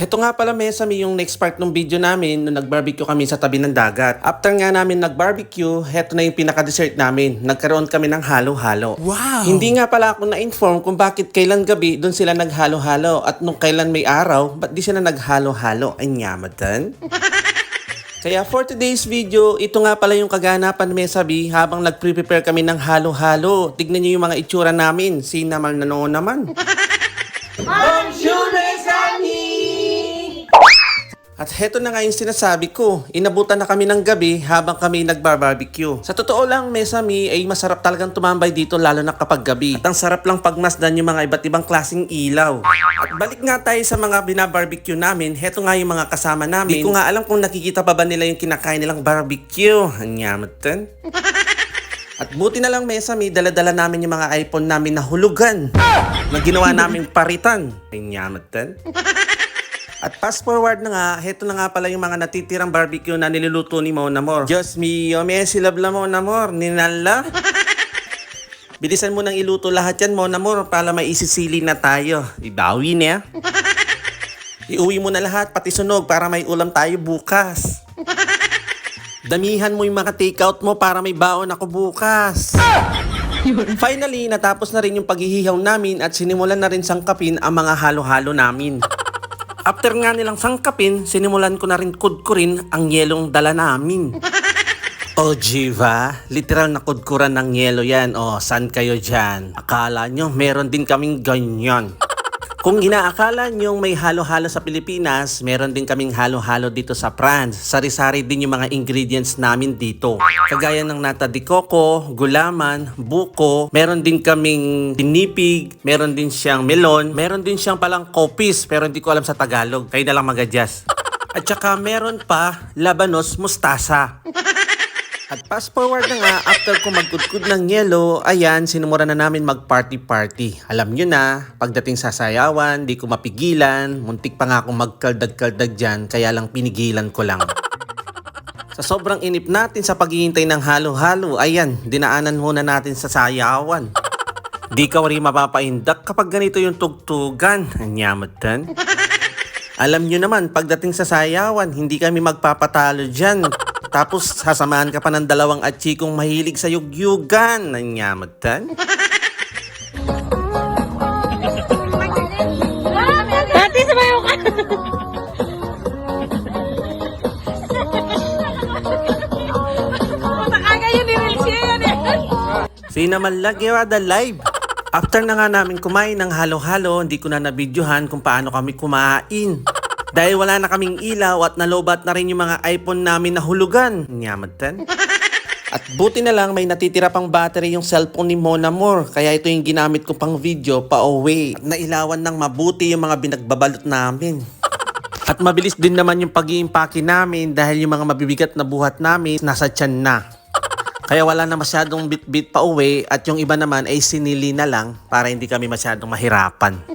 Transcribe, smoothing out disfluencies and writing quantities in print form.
Heto nga pala Mesami yung next part ng video namin nung nag-barbecue kami sa tabi ng dagat. After nga namin nag-barbecue, heto na yung pinaka-dessert namin. Nagkaroon kami ng halo-halo. Wow! Hindi nga pala ako na-inform kung bakit kailan gabi doon sila naghalo-halo at nung kailan may araw, ba't di sila naghalo-halo? Ay nyamatan. Kaya for today's video, ito nga pala yung kaganapan ni Mesabi habang nag-prepare kami ng halo-halo. Tignan niyo yung mga itsura namin. Sinamal na noon naman. Bonjour Mesami! At heto na nga yung sinasabi ko, inabutan na kami ng gabi habang kami nagbar-barbecue. Sa totoo lang, Mesami, ay masarap talagang tumambay dito lalo na kapag gabi. At ang sarap lang pagmasdan yung mga iba't ibang klaseng ilaw. At balik nga tayo sa mga binabarbecue namin, heto nga yung mga kasama namin. Di ko nga alam kung nakikita pa ba nila yung kinakain nilang barbecue. Anyamatan. At buti na lang Mesami, dala-dala namin yung mga iPhone namin na hulugan. Na ginawa naming paritan. Anyamatan. At fast forward na nga, heto na nga pala yung mga natitirang barbecue na niluluto ni Mon Amour. Diyos mio, mesilabla Mon Amour, ninala. Bilisan mo nang iluto lahat yan Mon Amour para may isisili na tayo. Ibawi niya. Iuwi mo na lahat, pati sunog para may ulam tayo bukas. Damihan mo yung mga takeout mo para may baon ako bukas. Finally, natapos na rin yung paghihihaw namin at sinimulan na rin sangkapin ang mga halo-halo namin. After nga nilang sangkapin, sinimulan ko na rin kudkurin ang yelong dala namin. O Jiva, literal na kudkuran ng yelo yan. O, saan kayo dyan? Akala nyo, meron din kaming ganyan. Kung inaakala nyo may halo-halo sa Pilipinas, meron din kaming halo-halo dito sa France. Sari-sari din yung mga ingredients namin dito. Kagaya ng nata de coco, gulaman, buko, meron din kaming tinipig, meron din siyang melon, meron din siyang palang kopis, pero hindi ko alam sa Tagalog. Kayo na lang mag-adjust. At saka meron pa labanos mustasa. At fast forward na nga, after ko magkudkud ng yelo, ayan, sinumura na namin mag-party-party. Alam nyo na, pagdating sa sayawan, di ko mapigilan, muntik pa nga akong magkaldag-kaldag dyan, kaya lang pinigilan ko lang. Sa sobrang inip natin sa paghihintay ng halo-halo, ayan, dinaanan muna natin sa sayawan. Di ka wari mapapaindak kapag ganito yung tugtugan. Anyamatan. Alam nyo naman, pagdating sa sayawan, hindi kami magpapatalo dyan. Tapos sasamahan ka pa ng dalawang atchikong mahilig sa yugyugan. Nanyamatan. Dati sumayo ka. Makakayo ni Wilsie yan eh. Sinamalag the live. After na nga namin kumain ng halo-halo, hindi ko na nabidyohan kung paano kami kumain. Dahil wala na kaming ilaw at nalobat na rin yung mga iPhone namin na hulugan. Nyamatan. At buti na lang may natitira pang battery yung cellphone ni Mon Amour. Kaya ito yung ginamit ko pang video pa away. At nailawan ng mabuti yung mga binagbabalot namin. At mabilis din naman yung pag-iimpake namin dahil yung mga mabibigat na buhat namin nasa tiyan na. Kaya wala na masyadong bit-bit pa uwi at yung iba naman ay sinili na lang para hindi kami masyadong mahirapan.